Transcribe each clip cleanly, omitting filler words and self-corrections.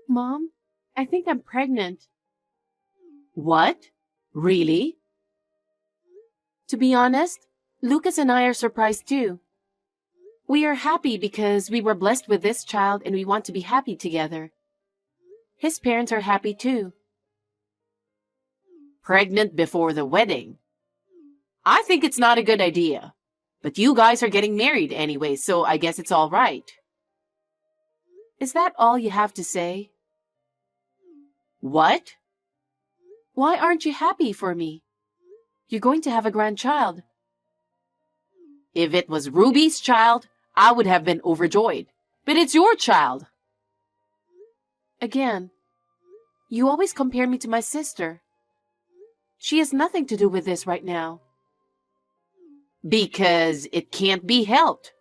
Mom, I think I'm pregnant. What? Really? To be honest, Lucas and I are surprised too. We are happy because we were blessed with this child and we want to be happy together. His parents are happy too. Pregnant before the wedding? I think it's not a good idea. But you guys are getting married anyway, so I guess it's all right. Is that all you have to say? What? Why aren't you happy for me? You're going to have a grandchild. If it was Ruby's child, I would have been overjoyed. But it's your child. Again, you always compare me to my sister. She has nothing to do with this right now. Because it can't be helped.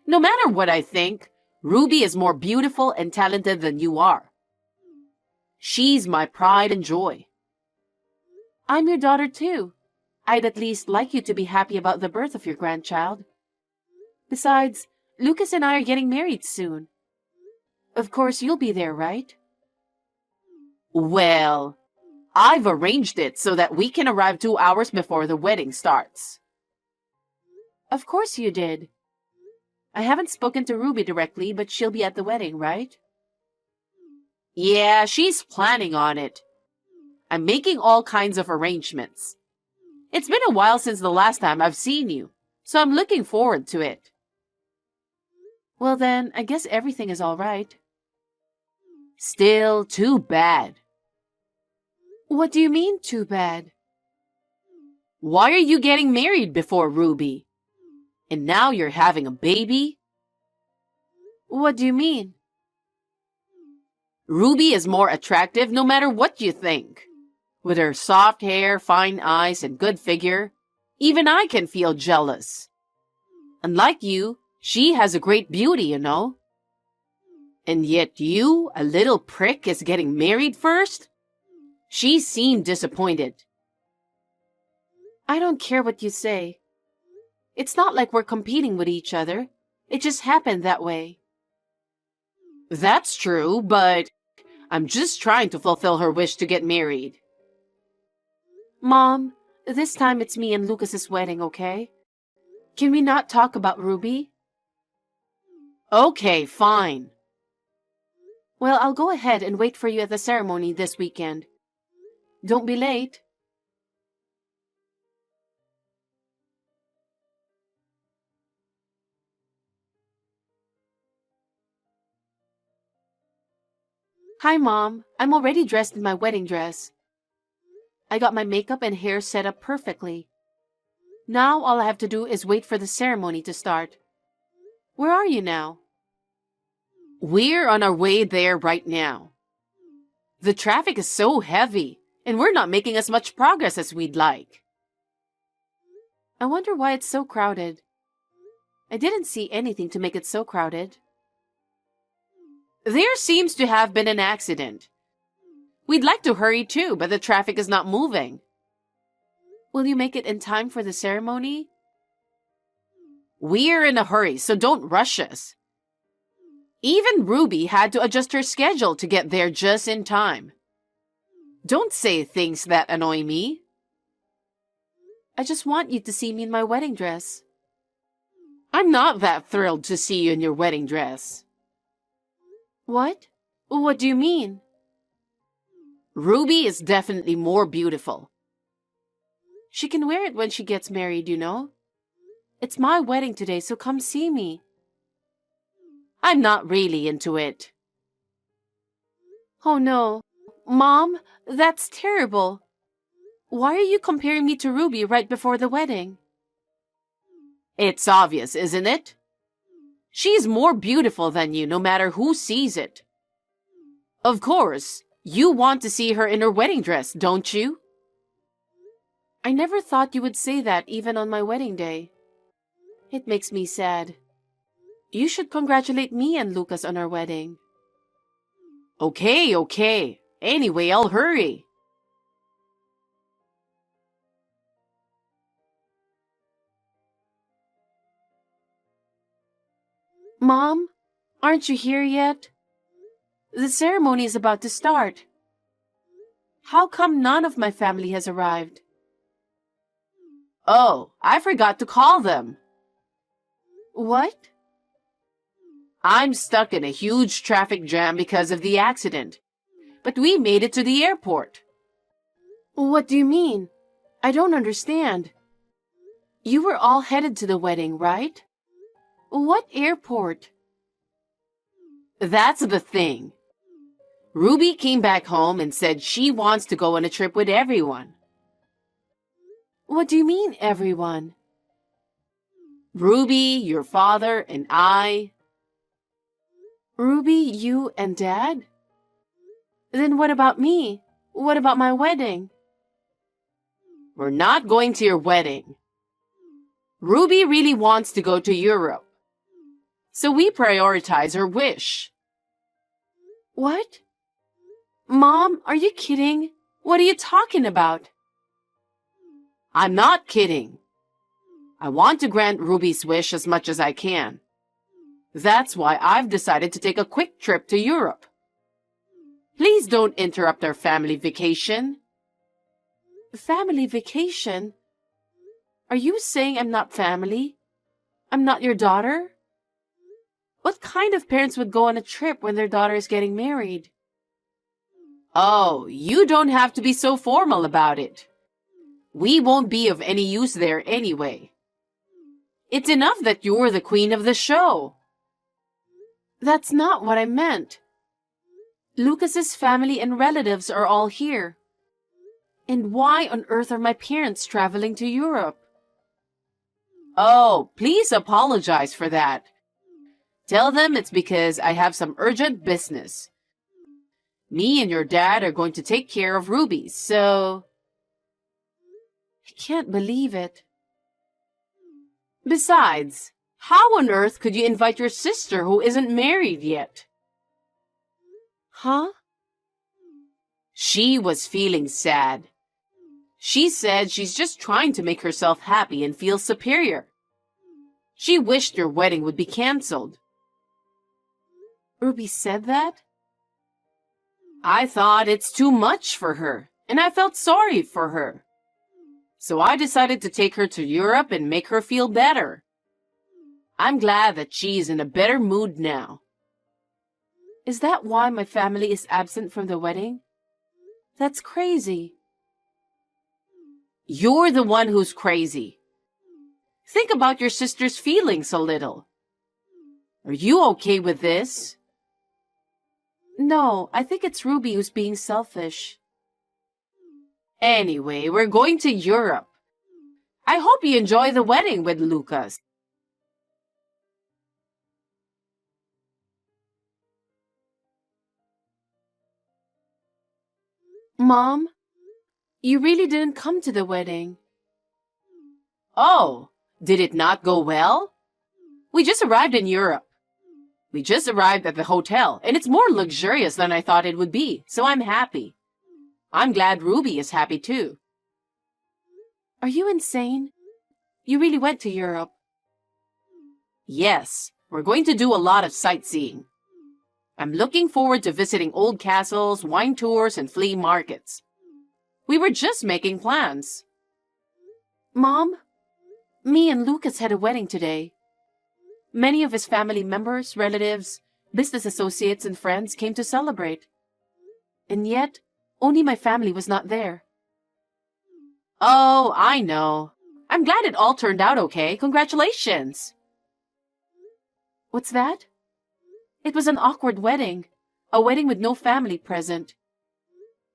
No matter what I think, Ruby is more beautiful and talented than you are. She's my pride and joy. I'm your daughter too. I'd at least like you to be happy about the birth of your grandchild. Besides, Lucas and I are getting married soon. Of course, you'll be there, right? Well, I've arranged it so that we can arrive 2 hours before the wedding starts. Of course you did. I haven't spoken to Ruby directly, but she'll be at the wedding, right? Yeah, she's planning on it. I'm making all kinds of arrangements. It's been a while since the last time I've seen you, so I'm looking forward to it. Well then, I guess everything is all right. Still too bad. What do you mean, too bad? Why are you getting married before Ruby? And now you're having a baby? What do you mean? Ruby is more attractive no matter what you think. With her soft hair, fine eyes, and good figure, even I can feel jealous. Unlike you, she has a great beauty, you know. And yet you, a little prick, is getting married first? She seemed disappointed. I don't care what you say. It's not like we're competing with each other. It just happened that way. That's true, but I'm just trying to fulfill her wish to get married. Mom, this time it's me and Lucas's wedding, okay? Can we not talk about Ruby? Okay, fine. Well, I'll go ahead and wait for you at the ceremony this weekend. Don't be late. Hi, Mom. I'm already dressed in my wedding dress. I got my makeup and hair set up perfectly. Now all I have to do is wait for the ceremony to start. Where are you now? We're on our way there right now. The traffic is so heavy, and we're not making as much progress as we'd like. I wonder why it's so crowded. I didn't see anything to make it so crowded. There seems to have been an accident. We'd like to hurry too, but the traffic is not moving. Will you make it in time for the ceremony? We're in a hurry, so don't rush us. Even Ruby had to adjust her schedule to get there just in time. Don't say things that annoy me. I just want you to see me in my wedding dress. I'm not that thrilled to see you in your wedding dress. What? What do you mean? Ruby is definitely more beautiful. She can wear it when she gets married, you know. It's my wedding today, so come see me. I'm not really into it. Oh no. Mom, that's terrible. Why are you comparing me to Ruby right before the wedding? It's obvious, isn't it? She's more beautiful than you, no matter who sees it. Of course, you want to see her in her wedding dress, don't you? I never thought you would say that even on my wedding day. It makes me sad. You should congratulate me and Lucas on our wedding. Okay. Anyway, I'll hurry. Mom, aren't you here yet? The ceremony is about to start. How come none of my family has arrived? Oh, I forgot to call them. What? I'm stuck in a huge traffic jam because of the accident. But we made it to the airport. What do you mean? I don't understand. You were all headed to the wedding, right? What airport? That's the thing. Ruby came back home and said she wants to go on a trip with everyone. What do you mean, everyone? Ruby, your father, and I. Ruby, you, and Dad? Then what about me? What about my wedding? We're not going to your wedding. Ruby really wants to go to Europe. So we prioritize her wish. What? Mom, are you kidding? What are you talking about? I'm not kidding. I want to grant Ruby's wish as much as I can. That's why I've decided to take a quick trip to Europe. Please don't interrupt our family vacation. Family vacation? Are you saying I'm not family? I'm not your daughter? What kind of parents would go on a trip when their daughter is getting married? Oh, you don't have to be so formal about it. We won't be of any use there anyway. It's enough that you're the queen of the show. That's not what I meant. Lucas's family and relatives are all here. And why on earth are my parents traveling to Europe? Oh, please apologize for that. Tell them it's because I have some urgent business. Me and your dad are going to take care of Ruby, so... I can't believe it. Besides, how on earth could you invite your sister who isn't married yet? Huh? She was feeling sad. She said she's just trying to make herself happy and feel superior. She wished your wedding would be canceled. Ruby said that? I thought it's too much for her, and I felt sorry for her. So I decided to take her to Europe and make her feel better. I'm glad that she's in a better mood now. Is that why my family is absent from the wedding? That's crazy. You're the one who's crazy. Think about your sister's feelings a little. Are you okay with this? No, I think it's Ruby who's being selfish. Anyway, we're going to Europe. I hope you enjoy the wedding with Lucas. Mom, you really didn't come to the wedding. Oh, did it not go well? We just arrived in Europe. We just arrived at the hotel, and it's more luxurious than I thought it would be, so I'm happy. I'm glad Ruby is happy too. Are you insane? You really went to Europe. Yes, we're going to do a lot of sightseeing. I'm looking forward to visiting old castles, wine tours, and flea markets. We were just making plans. Mom, me and Lucas had a wedding today. Many of his family members, relatives, business associates, and friends came to celebrate. And yet, only my family was not there. Oh, I know. I'm glad it all turned out okay. Congratulations. What's that? It was an awkward wedding. A wedding with no family present.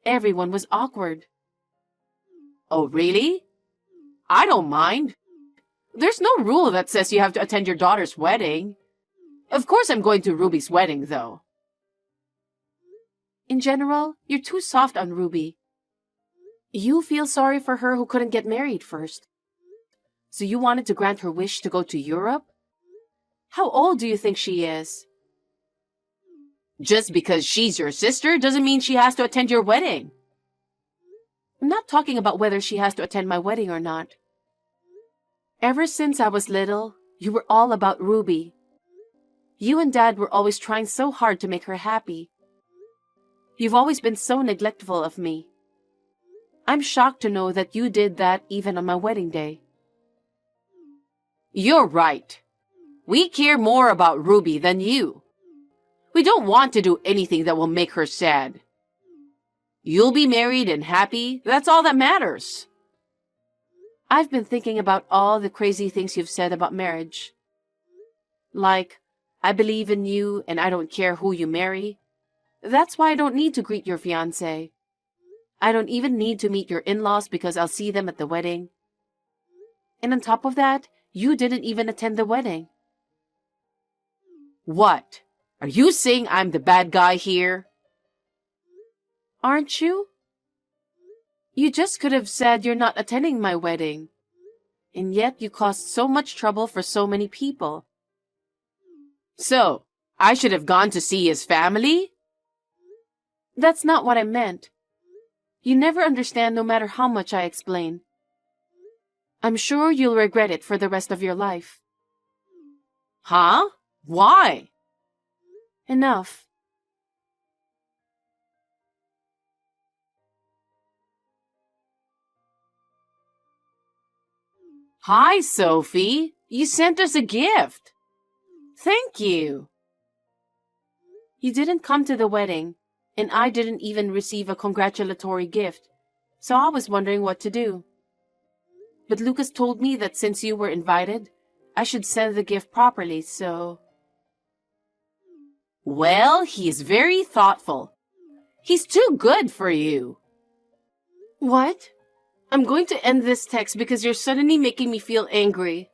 Everyone was awkward. Oh, really? I don't mind. There's no rule that says you have to attend your daughter's wedding. Of course I'm going to Ruby's wedding, though. In general, you're too soft on Ruby. You feel sorry for her who couldn't get married first. So you wanted to grant her wish to go to Europe? How old do you think she is? Just because she's your sister doesn't mean she has to attend your wedding. I'm not talking about whether she has to attend my wedding or not. Ever since I was little, you were all about Ruby. You and Dad were always trying so hard to make her happy. You've always been so neglectful of me. I'm shocked to know that you did that even on my wedding day. You're right. We care more about Ruby than you. We don't want to do anything that will make her sad. You'll be married and happy. That's all that matters. I've been thinking about all the crazy things you've said about marriage. Like, I believe in you and I don't care who you marry. That's why I don't need to greet your fiancé. I don't even need to meet your in-laws because I'll see them at the wedding. And on top of that, you didn't even attend the wedding. What? Are you saying I'm the bad guy here? Aren't you? You just could have said you're not attending my wedding. And yet you caused so much trouble for so many people. So, I should have gone to see his family? That's not what I meant. You never understand no matter how much I explain. I'm sure you'll regret it for the rest of your life. Huh? Why? Enough. Hi, Sophie. You sent us a gift. Thank you. You didn't come to the wedding, and I didn't even receive a congratulatory gift, so I was wondering what to do. But Lucas told me that since you were invited, I should send the gift properly, so... Well, he's very thoughtful. He's too good for you. What? I'm going to end this text because you're suddenly making me feel angry.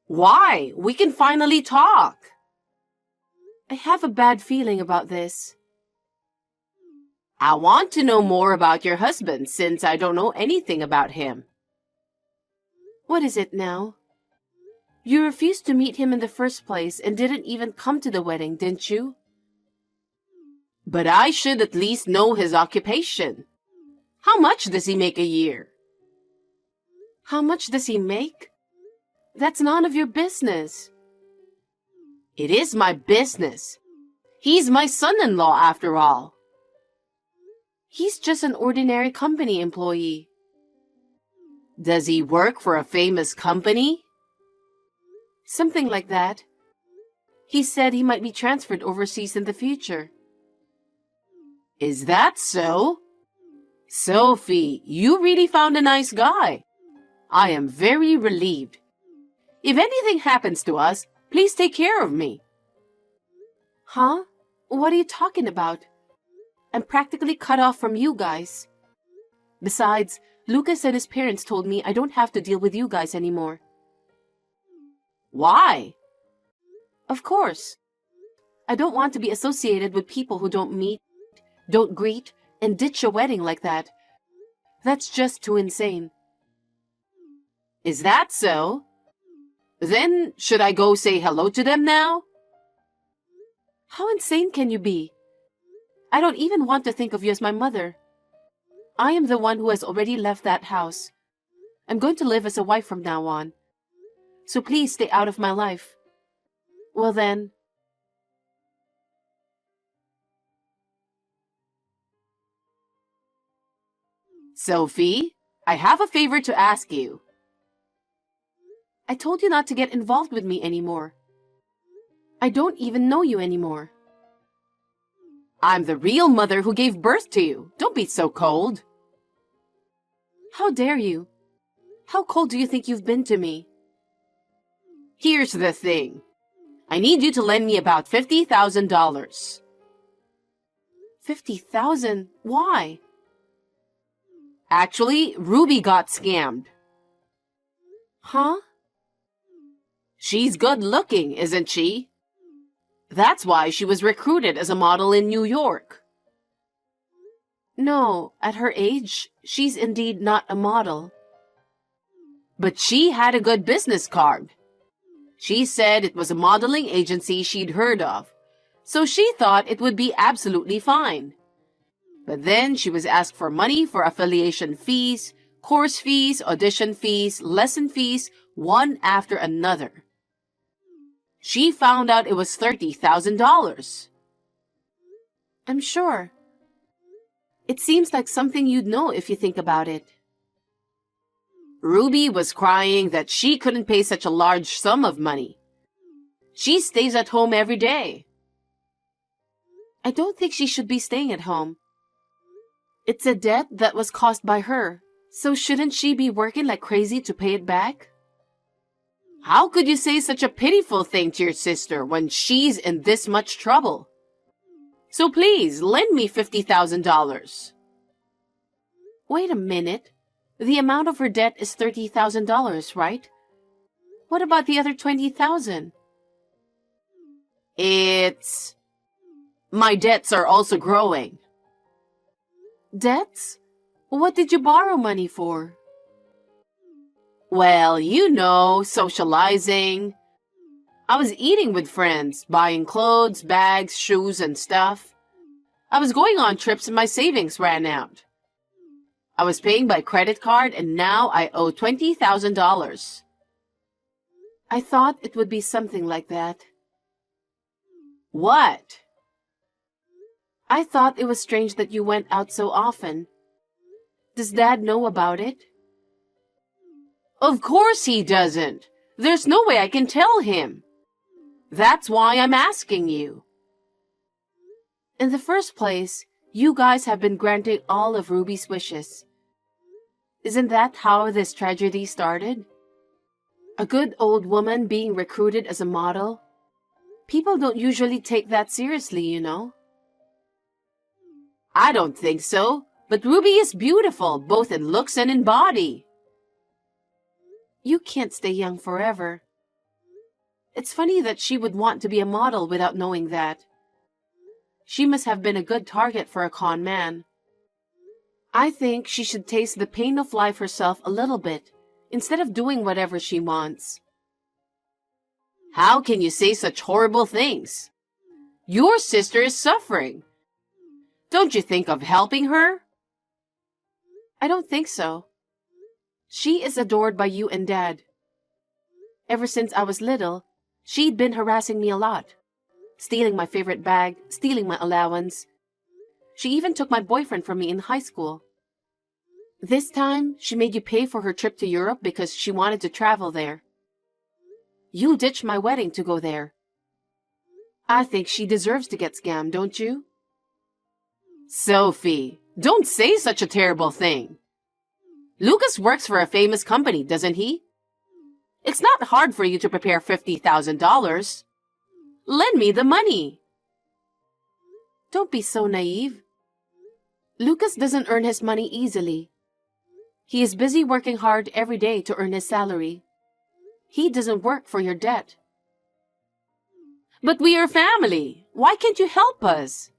Why? We can finally talk. I have a bad feeling about this. I want to know more about your husband since I don't know anything about him. What is it now? You refused to meet him in the first place and didn't even come to the wedding, didn't you? But I should at least know his occupation. How much does he make a year? How much does he make? That's none of your business. It is my business. He's my son-in-law after all. He's just an ordinary company employee. Does he work for a famous company? Something like that. He said he might be transferred overseas in the future. Is that so? Sophie, you really found a nice guy. I am very relieved. If anything happens to us, please take care of me. Huh? What are you talking about? I'm practically cut off from you guys. Besides, Lucas and his parents told me I don't have to deal with you guys anymore. Why? Of course. I don't want to be associated with people who don't meet, don't greet, and ditch a wedding like that. That's just too insane. Is that so? Then, should I go say hello to them now? How insane can you be? I don't even want to think of you as my mother. I am the one who has already left that house. I'm going to live as a wife from now on. So please stay out of my life. Well then... Sophie, I have a favor to ask you. I told you not to get involved with me anymore. I don't even know you anymore. I'm the real mother who gave birth to you. Don't be so cold. How dare you? How cold do you think you've been to me? Here's the thing. I need you to lend me about $50,000. 50,000? Why? Actually, Ruby got scammed. Huh? She's good looking, isn't she? That's why she was recruited as a model in New York. No, at her age, she's indeed not a model. But she had a good business card. She said it was a modeling agency she'd heard of, so she thought it would be absolutely fine. But then she was asked for money for affiliation fees, course fees, audition fees, lesson fees, one after another. She found out it was $30,000. I'm sure. It seems like something you'd know if you think about it. Ruby was crying that she couldn't pay such a large sum of money. She stays at home every day. I don't think she should be staying at home. It's a debt that was caused by her, so shouldn't she be working like crazy to pay it back? How could you say such a pitiful thing to your sister when she's in this much trouble? So please, lend me $50,000. Wait a minute. The amount of her debt is $30,000, right? What about the other $20,000? My debts are also growing. Debts? What did you borrow money for? Well, socializing. I was eating with friends, buying clothes, bags, shoes, and stuff. I was going on trips and my savings ran out. I was paying by credit card and now I owe $20,000. I thought it would be something like that. What? I thought it was strange that you went out so often. Does Dad know about it? Of course he doesn't. There's no way I can tell him. That's why I'm asking you. In the first place, you guys have been granting all of Ruby's wishes. Isn't that how this tragedy started? A good old woman being recruited as a model? People don't usually take that seriously, you know. I don't think so, but Ruby is beautiful, both in looks and in body. You can't stay young forever. It's funny that she would want to be a model without knowing that. She must have been a good target for a con man. I think she should taste the pain of life herself a little bit, instead of doing whatever she wants. How can you say such horrible things? Your sister is suffering. Don't you think of helping her? I don't think so. She is adored by you and Dad. Ever since I was little, she'd been harassing me a lot. Stealing my favorite bag, stealing my allowance. She even took my boyfriend from me in high school. This time, she made you pay for her trip to Europe because she wanted to travel there. You ditched my wedding to go there. I think she deserves to get scammed, don't you? Sophie, don't say such a terrible thing. Lucas works for a famous company, doesn't he? It's not hard for you to prepare $50,000. Lend me the money. Don't be so naive. Lucas doesn't earn his money easily. He is busy working hard every day to earn his salary. He doesn't work for your debt. But we are family. Why can't you help us?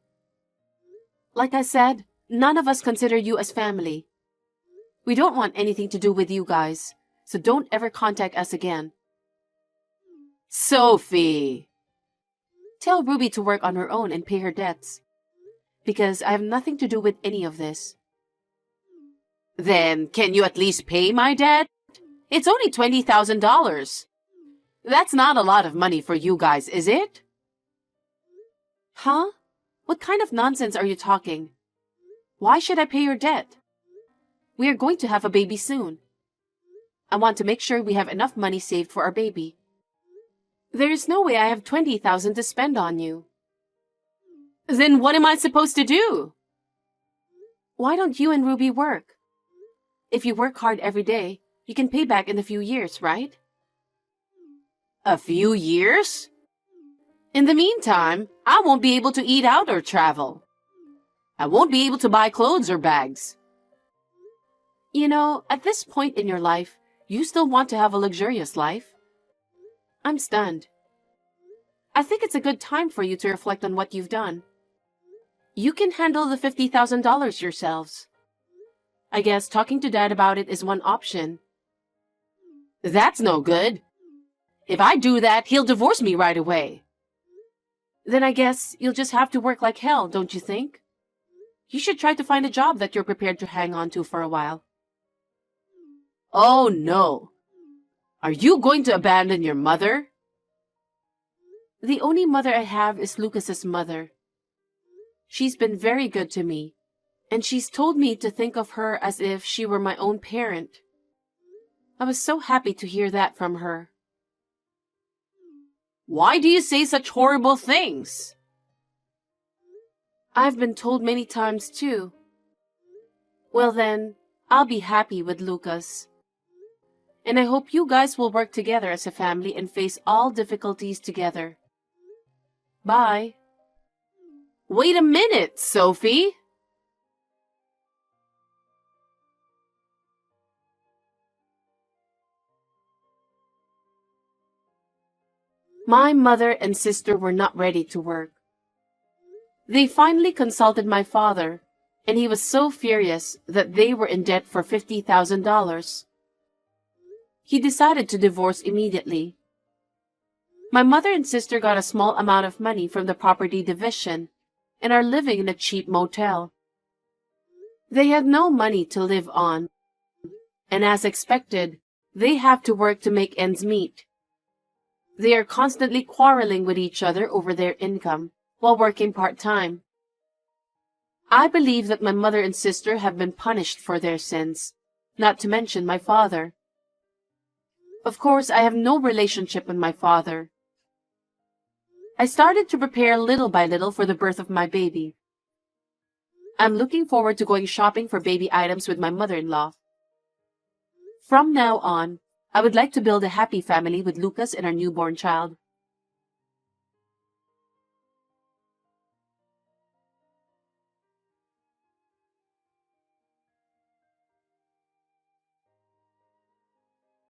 Like I said, none of us consider you as family. We don't want anything to do with you guys, so don't ever contact us again. Sophie! Tell Ruby to work on her own and pay her debts. Because I have nothing to do with any of this. Then, can you at least pay my debt? It's only $20,000. That's not a lot of money for you guys, is it? Huh? What kind of nonsense are you talking? Why should I pay your debt? We are going to have a baby soon. I want to make sure we have enough money saved for our baby. There is no way I have $20,000 to spend on you. Then what am I supposed to do? Why don't you and Ruby work? If you work hard every day, you can pay back in a few years, right? A few years? In the meantime, I won't be able to eat out or travel. I won't be able to buy clothes or bags. You know, at this point in your life, you still want to have a luxurious life. I'm stunned. I think it's a good time for you to reflect on what you've done. You can handle the $50,000 yourselves. I guess talking to Dad about it is one option. That's no good. If I do that, he'll divorce me right away. Then I guess you'll just have to work like hell, don't you think? You should try to find a job that you're prepared to hang on to for a while. Oh, no. Are you going to abandon your mother? The only mother I have is Lucas's mother. She's been very good to me, and she's told me to think of her as if she were my own parent. I was so happy to hear that from her. Why do you say such horrible things? I've been told many times too. Well then, I'll be happy with Lucas. And I hope you guys will work together as a family and face all difficulties together. Bye. Wait a minute, Sophie. My mother and sister were not ready to work. They finally consulted my father, and he was so furious that they were in debt for $50,000. He decided to divorce immediately. My mother and sister got a small amount of money from the property division and are living in a cheap motel. They had no money to live on, and as expected, they have to work to make ends meet. They are constantly quarreling with each other over their income while working part-time. I believe that my mother and sister have been punished for their sins, not to mention my father. Of course, I have no relationship with my father. I started to prepare little by little for the birth of my baby. I'm looking forward to going shopping for baby items with my mother-in-law. From now on, I would like to build a happy family with Lucas and our newborn child.